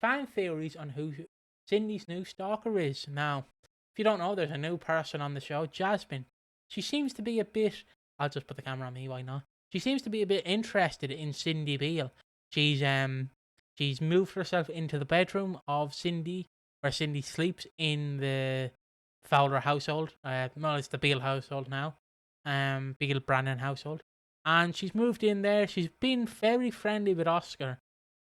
fan theories on who Cindy's new stalker is. Now, if you don't know, there's a new person on the show, Jasmine. She seems to be a bit. I'll just put the camera on me. Why not? She seems to be a bit interested in Cindy Beale. She's moved herself into the bedroom of Cindy, where Cindy sleeps in the Fowler household. Well, it's the Beale household now. Beale Brannan household. And she's moved in there. She's been very friendly with Oscar,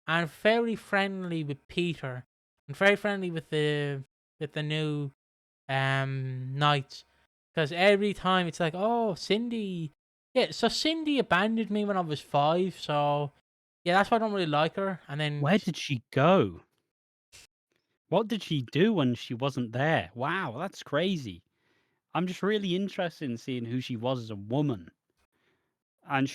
and very friendly with Peter, and very friendly with the new knights. Because every time it's like, oh, Cindy. Yeah, so Cindy abandoned me when I was 5, so yeah, that's why I don't really like her. And then Where did she go? What did she do when she wasn't there? Wow, that's crazy. I'm just really interested in seeing who she was as a woman. And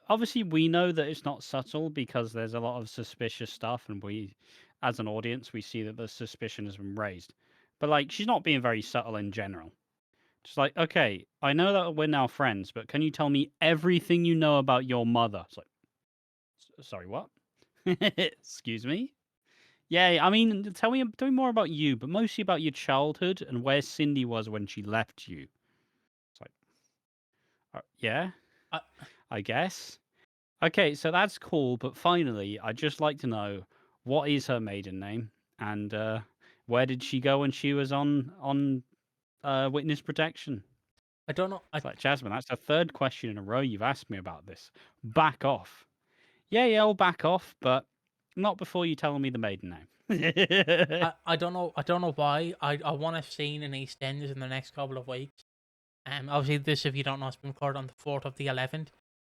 obviously we know that it's not subtle because there's a lot of suspicious stuff, and we, as an audience, we see that the suspicion has been raised. But like, she's not being very subtle in general. Just like, okay, I know that we're now friends, but can you tell me everything you know about your mother? It's like, sorry, what? Excuse me? Yeah, I mean, tell me more about you, but mostly about your childhood and where Cindy was when she left you. It's like, yeah, I, I guess. Okay, so that's cool, but finally, I'd just like to know, what is her maiden name, and where did she go when she was on witness protection? I don't know. It's like, Jasmine, that's the third question in a row you've asked me about this. Back off. Yeah, I'll back off, but not before you tell me the maiden name. I don't know. I don't know why. I want to see in EastEnders in the next couple of weeks. Obviously, this, if you don't know, it's been recorded on the 4th of the 11th.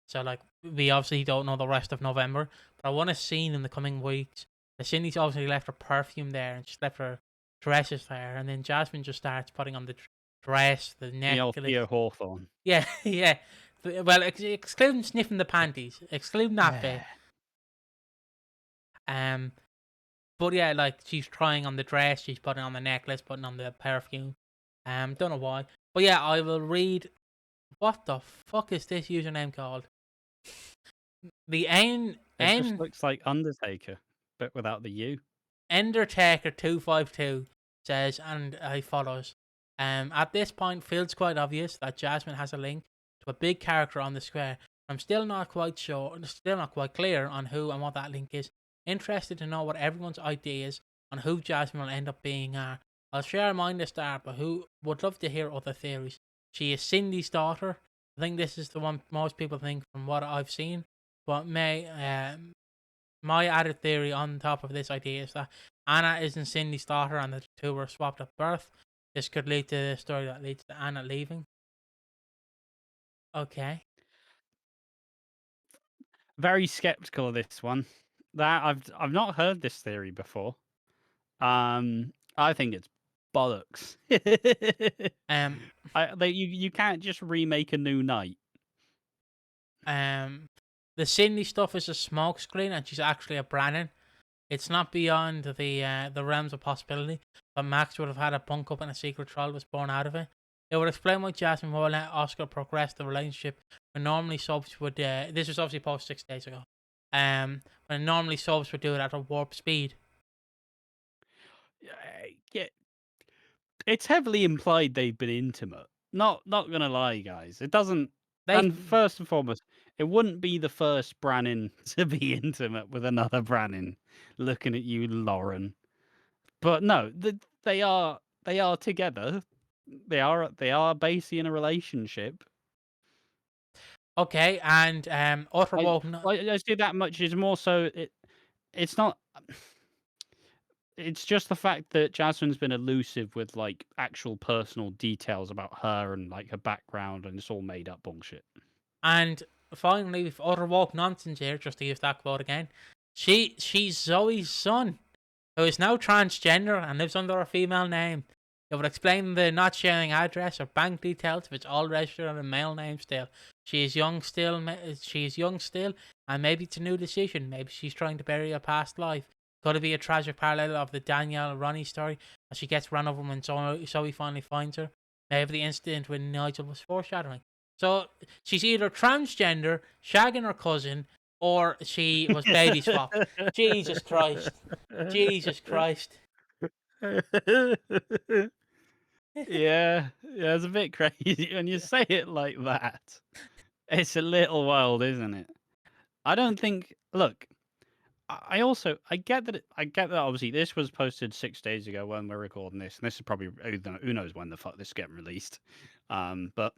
So, like, we obviously don't know the rest of November. But I want to see in the coming weeks. Cindy's obviously left her perfume there, and she's left her dresses there. And then Jasmine just starts putting on the dress, the The old necklace. Theo Hawthorne. Yeah, yeah. Well, excluding sniffing the panties. Excluding that bit. But yeah, like, she's trying on the dress, she's putting on the necklace, putting on the perfume. Don't know why. But yeah, I will read. What the fuck is this username called? The It just looks like Undertaker, but without the U. Endertaker252 says, and he follows. At this point, feels quite obvious that Jasmine has a link to a big character on the square. I'm still not quite clear on who and what that link is. Interested to know what everyone's ideas on who Jasmine will end up being are. I'll share mine to start, but who would love to hear other theories. She is Cindy's daughter. I think this is the one most people think from what I've seen. But my added theory on top of this idea is that Anna isn't Cindy's daughter and the two were swapped at birth. This could lead to a story that leads to Anna leaving. Okay. Very skeptical of this one. That I've not heard this theory before. I think it's bollocks. You can't just remake a new night. The Cindy stuff is a smokescreen, and she's actually a Brannan. It's not beyond the realms of possibility, but Max would have had a bunk up and a secret trial was born out of it. It would explain why Jasmine will let Oscar progress the relationship when normally soaps would. This was obviously posted 6 days ago. When normally soaps would do it at a warp speed. Yeah, it's heavily implied they've been intimate. Not gonna lie, guys. It doesn't. And first and foremost, it wouldn't be the first Brannan to be intimate with another Brannan. Looking at you, Lauren. But no, they are together. They are basically in a relationship. Okay, and utter woke. I see that much is more so. It's not. It's just the fact that Jasmine's been elusive with like actual personal details about her and like her background, and it's all made up bullshit. And finally, with utter woke nonsense here, just to use that quote again, she's Zoe's son, who is now transgender and lives under a female name. It would explain the not sharing address or bank details if it's all registered on a male name still. She is young still, and maybe it's a new decision. Maybe she's trying to bury a past life. Could it be a tragic parallel of the Danielle Ronnie story as she gets run over when Zoe finally finds her? Maybe the incident with Nigel was foreshadowing. So she's either transgender, shagging her cousin, or she was baby swapped. Jesus Christ. Jesus Christ. Yeah, it's a bit crazy when you say it like that. It's a little wild, isn't it? I don't think. Look, I get that. I get that. Obviously, this was posted 6 days ago when we're recording this, and this is probably who knows when the fuck this is getting released. But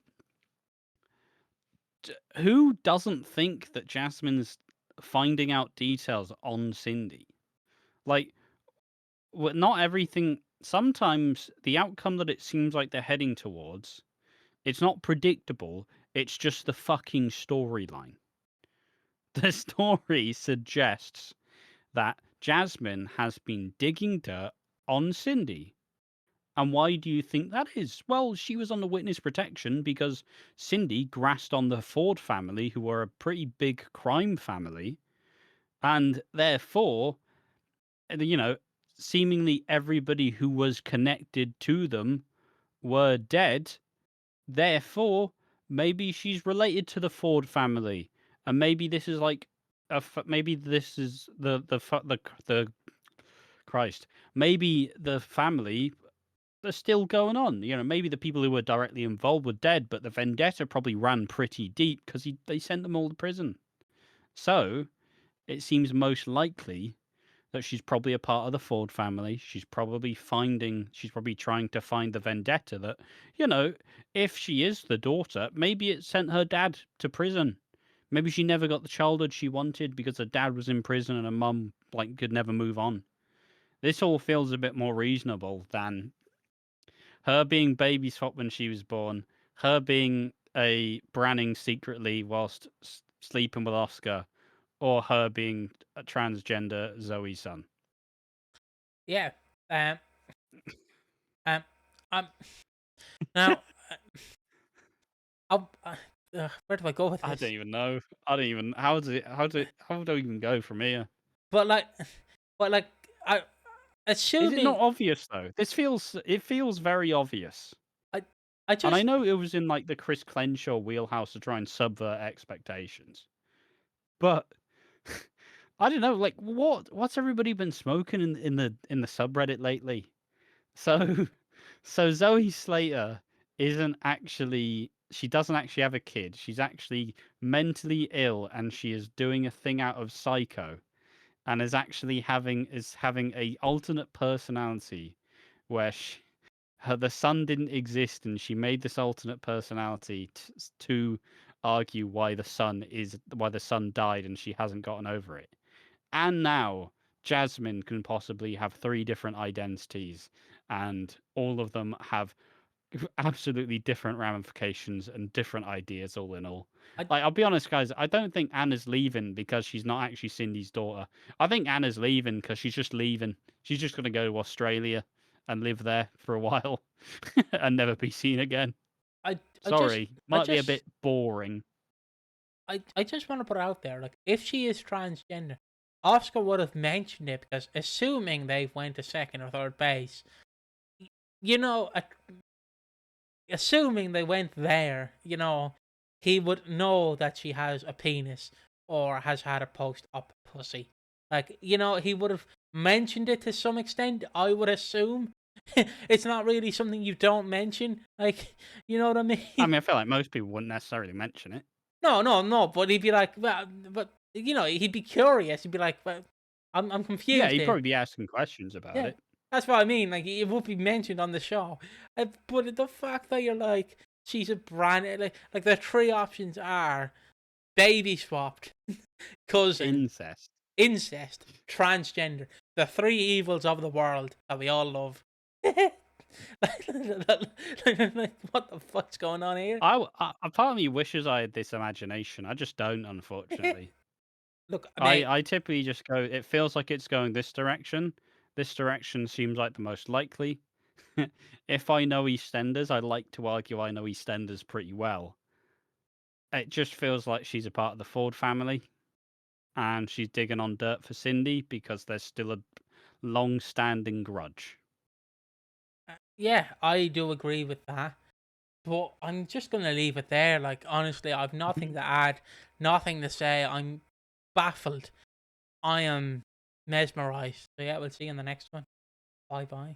who doesn't think that Jasmine's finding out details on Cindy? Like, not everything. Sometimes the outcome that it seems like they're heading towards, it's not predictable. It's just the fucking storyline. The story suggests that Jasmine has been digging dirt on Cindy. And why do you think that is? Well, she was under witness protection because Cindy grassed on the Ford family, who were a pretty big crime family, and therefore, seemingly everybody who was connected to them were dead. Therefore, maybe she's related to the Ford family, and maybe this is like maybe this is the Christ. Maybe the family are still going on. Maybe the people who were directly involved were dead, but the vendetta probably ran pretty deep because they sent them all to prison. So it seems most likely that she's probably a part of the Ford family. She's probably trying to find the vendetta that, if she is the daughter, maybe it sent her dad to prison. Maybe she never got the childhood she wanted because her dad was in prison and her mum could never move on. This all feels a bit more reasonable than her being baby swapped when she was born, her being a Branning secretly whilst sleeping with Oscar, or her being a transgender Zoe's son. Yeah. Now, where do I go with this? I don't even know. I don't even. How do I even go from here? But I assuming. Is it not obvious though? It feels very obvious. I just. And I know it was in the Chris Crenshaw wheelhouse to try and subvert expectations, but I don't know. What's everybody been smoking in the subreddit lately? So, Zoe Slater isn't actually. She doesn't actually have a kid. She's actually mentally ill, and she is doing a thing out of Psycho, and is actually having a alternate personality, where the son didn't exist, and she made this alternate personality to argue why the son died, and she hasn't gotten over it. And now Jasmine can possibly have 3 different identities, and all of them have absolutely different ramifications and different ideas all in all. I'll be honest, guys, I don't think Anna's leaving because she's not actually Cindy's daughter. I think Anna's leaving because she's just leaving. She's just going to go to Australia and live there for a while and never be seen again. Might be a bit boring. I just want to put it out there, if she is transgender, Oscar would have mentioned it, because assuming they went to second or third base, assuming they went there, he would know that she has a penis or has had a post-op pussy. He would have mentioned it to some extent, I would assume. It's not really something you don't mention. You know what I mean? I feel like most people wouldn't necessarily mention it. No, but he'd be like, well, but he'd be curious. He'd be like, well, I'm confused. Yeah, he'd probably be asking questions about it. That's what I mean. It would be mentioned on the show. But the fact that you're like, she's a brand, the 3 options are baby swapped, cousin, incest, transgender, the 3 evils of the world that we all love. What the fuck's going on here? A part of me wishes I had this imagination. I just don't, unfortunately. Look, I typically just go. It feels like it's going this direction. This direction seems like the most likely. If I know EastEnders, I like to argue I know EastEnders pretty well. It just feels like she's a part of the Ford family, and she's digging on dirt for Cindy because there's still a long-standing grudge. Yeah, I do agree with that. But I'm just gonna leave it there. Honestly, I've nothing to add, nothing to say. I'm baffled. I am mesmerized. So yeah, we'll see you in the next one. Bye bye.